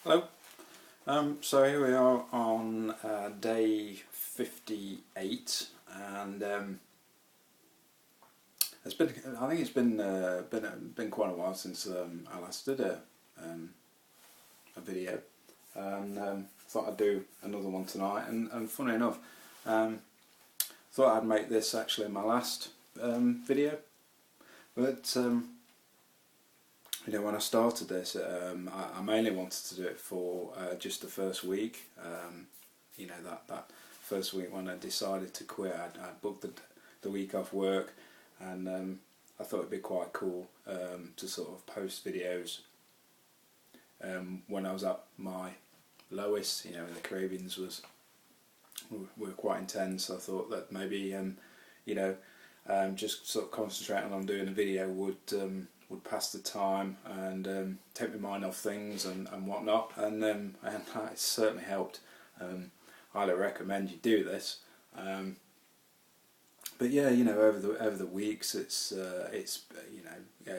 Hello. So here we are on day 58, and it's been. I think it's been quite a while since I last did a video, and thought I'd do another one tonight. And funny enough, thought I'd make this actually my last video, but when I started this, I mainly wanted to do it for just the first week. That first week when I decided to quit, I'd booked the week off work, and I thought it'd be quite cool to sort of post videos when I was at my lowest. The cravings were quite intense. I thought that maybe just sort of concentrating on doing a video would pass the time and take my mind off things and whatnot, and it certainly helped. Highly recommend you do this. But yeah, over the weeks, it's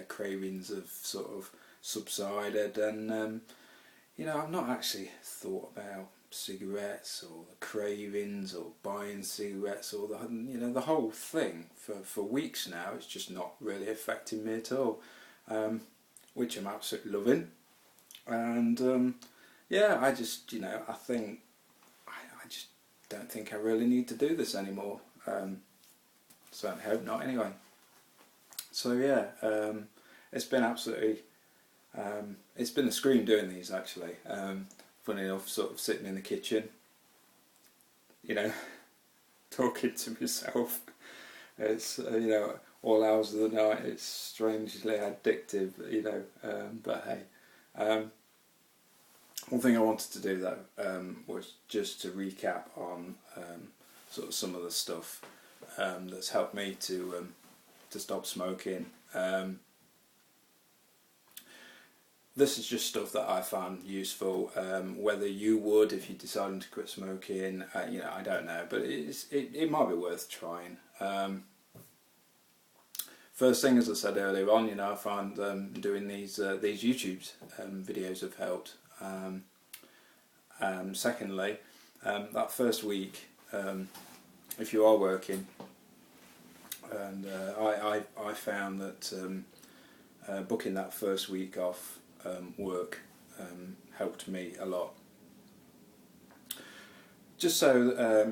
cravings have sort of subsided, and I've not actually thought about cigarettes or the cravings or buying cigarettes or the whole thing for weeks now. It's just not really affecting me at all, which I'm absolutely loving. And I just I think I just don't think I really need to do this anymore. Certainly hope not anyway. So yeah, it's been absolutely it's been a scream doing these actually. Funny enough, sort of sitting in the kitchen, talking to myself. It's all hours of the night. It's strangely addictive, but hey. One thing I wanted to do though was just to recap on sort of some of the stuff that's helped me to stop smoking. This is just stuff that I found useful. Whether you would, if you decided to quit smoking, I don't know, but it might be worth trying. First thing, as I said earlier on, I find doing these YouTube videos have helped. Secondly, that first week, if you are working, and I found that booking that first week off work helped me a lot. Just so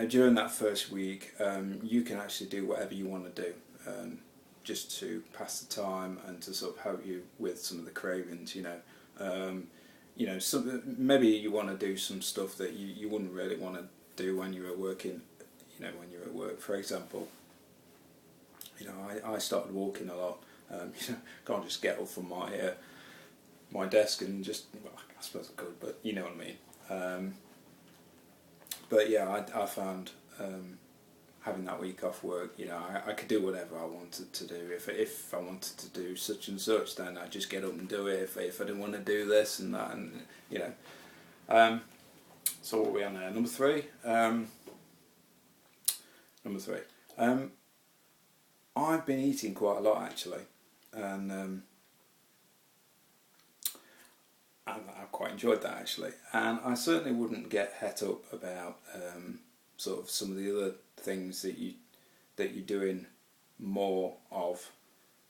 during that first week, you can actually do whatever you want to do, just to pass the time and to sort of help you with some of the cravings. Maybe you want to do some stuff that you wouldn't really want to do when you were working. When you're at work, for example. I started walking a lot. Can't just get up from my desk and just, well, I suppose I could, but you know what I mean. But yeah, I found having that week off work, I could do whatever I wanted to do. If I wanted to do such and such, then I'd just get up and do it. If I didn't want to do this and that, and so what are we on now? Number three. I've been eating quite a lot actually, and I've quite enjoyed that actually. And I certainly wouldn't get het up about sort of some of the other things that you're doing more of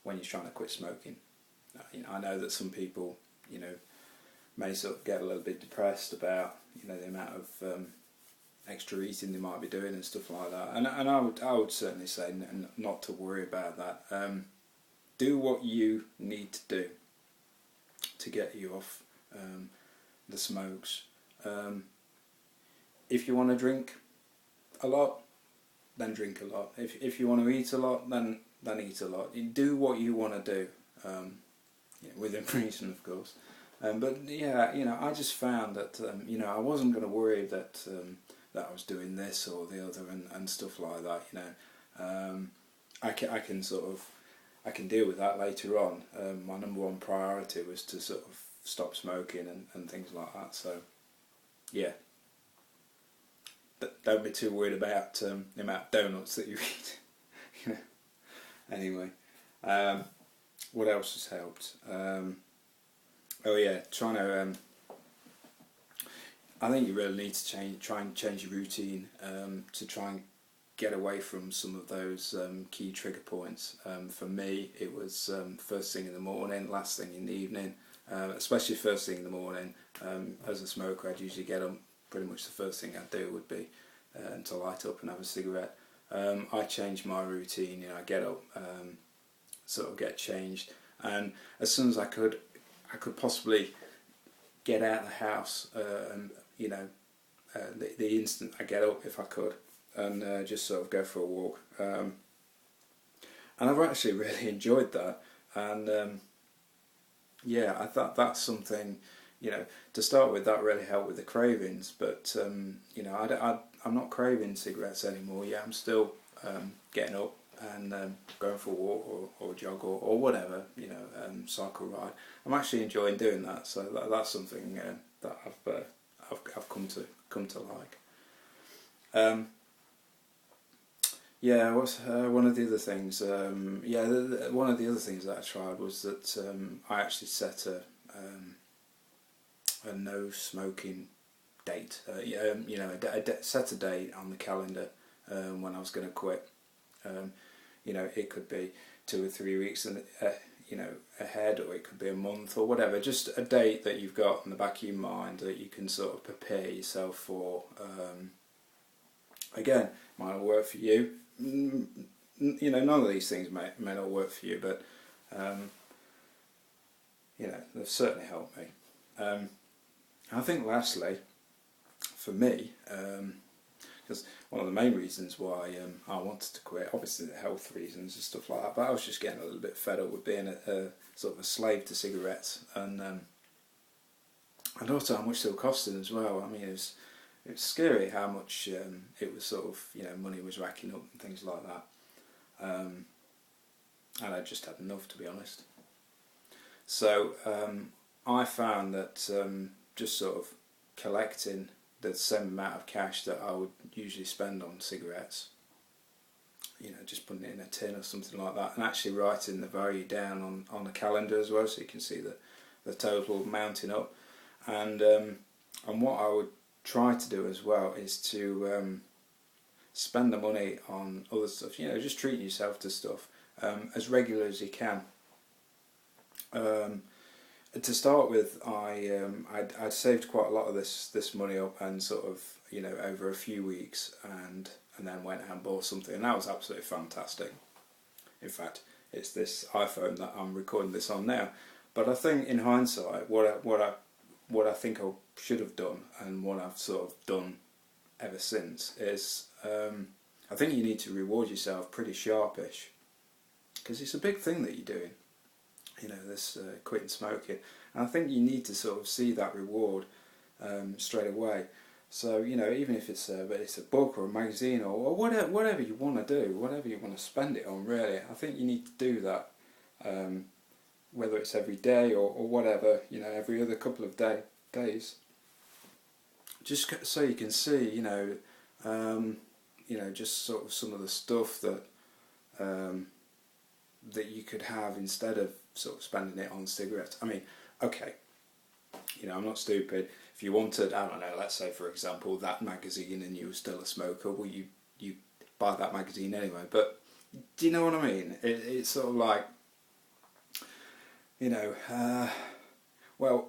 when you're trying to quit smoking. I know that some people may sort of get a little bit depressed about the amount of extra eating they might be doing and stuff like that, and I would certainly say not to worry about that. Do what you need to do to get you off the smokes. If you want to drink a lot, then drink a lot. If you want to eat a lot, then eat a lot. You do what you want to do, within reason, of course. But yeah, I just found that I wasn't going to worry that I was doing this or the other and stuff like that. I can deal with that later on. My number one priority was to sort of stop smoking and things like that. So yeah, don't be too worried about the amount of donuts that you eat. Anyway, what else has helped? Oh yeah, trying to. I think you really need to try and change your routine to try and get away from some of those key trigger points. For me, it was first thing in the morning, last thing in the evening, especially first thing in the morning. As a smoker, I'd usually get up. Pretty much the first thing I'd do would be to light up and have a cigarette. I changed my routine. You know, I get up, sort of get changed, and as soon as I could possibly get out of the house, and you know, the instant I get up, if I could, and just sort of go for a walk. And I've actually really enjoyed that, and yeah, I thought that's something, you know, to start with, that really helped with the cravings. But you know, I'm not craving cigarettes anymore. Yeah, I'm still getting up and going for a walk or jog or whatever, you know, cycle ride. I'm actually enjoying doing that, so that's something that I've come to like. Yeah, what's one of the other things? Yeah, one of the other things that I tried was that I actually set a no smoking date. You know, set a date on the calendar when I was going to quit. You know, it could be 2 or 3 weeks and you know, ahead, or it could be a month or whatever. Just a date that you've got in the back of your mind that you can sort of prepare yourself for. Again, might not work for you. You know, none of these things may not work for you, but you know, they've certainly helped me. I think lastly, for me, because one of the main reasons why I wanted to quit, obviously the health reasons and stuff like that, but I was just getting a little bit fed up with being a sort of a slave to cigarettes, and also how much they were costing as well. I mean, it was scary how much it was sort of, you know, money was racking up and things like that, and I just had enough, to be honest. So I found that just sort of collecting the same amount of cash that I would usually spend on cigarettes, you know, just putting it in a tin or something like that, and actually writing the value down on a calendar as well, so you can see the total mounting up. And what I would try to do as well is to spend the money on other stuff, you know, just treating yourself to stuff as regular as you can. To start with, I'd saved quite a lot of this money up, and sort of, you know, over a few weeks, and then went out and bought something, and that was absolutely fantastic. In fact, it's this iPhone that I'm recording this on now. But I think in hindsight, what I think I should have done, and what I've sort of done ever since, is I think you need to reward yourself pretty sharpish, because it's a big thing that you're doing. You know, this quitting smoking, and I think you need to sort of see that reward straight away. So, you know, even if it's a book or a magazine or whatever you want to do, whatever you want to spend it on, really, I think you need to do that, whether it's every day or whatever, you know, every other couple of days, just so you can see, you know, just sort of some of the stuff that that you could have instead of sort of spending it on cigarettes. I mean, okay, you know, I'm not stupid. If you wanted, I don't know, let's say for example, that magazine, and you were still a smoker, well, you buy that magazine anyway. But do you know what I mean? It's sort of like, you know, well,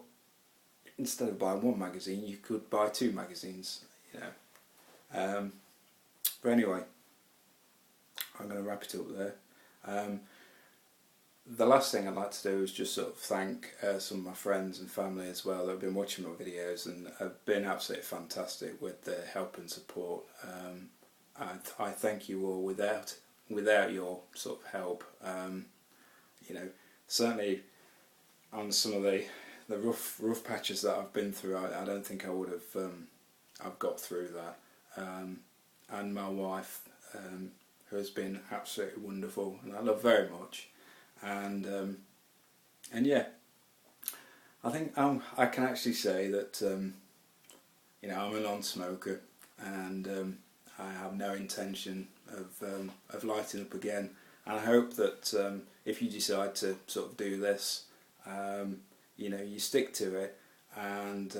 instead of buying one magazine, you could buy 2 magazines, you know. But anyway, I'm going to wrap it up there. The last thing I'd like to do is just sort of thank some of my friends and family as well that have been watching my videos and have been absolutely fantastic with their help and support. I thank you all. Without your sort of help, you know, certainly on some of the rough patches that I've been through, I don't think I would have I've got through that. And my wife, who has been absolutely wonderful, and I love very much. And yeah, I think I can actually say that you know, I'm a non-smoker, and I have no intention of lighting up again. And I hope that if you decide to sort of do this, you know, you stick to it, and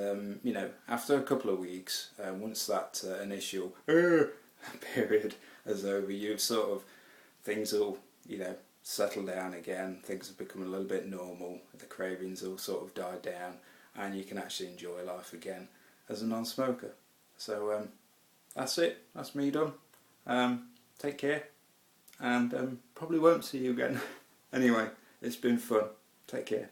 you know, after a couple of weeks, once that initial period is over, you've sort of, things will, you know, settle down again, things have become a little bit normal, the cravings will sort of die down, and you can actually enjoy life again as a non-smoker. So that's it, that's me done. Take care, and probably won't see you again. Anyway, it's been fun. Take care.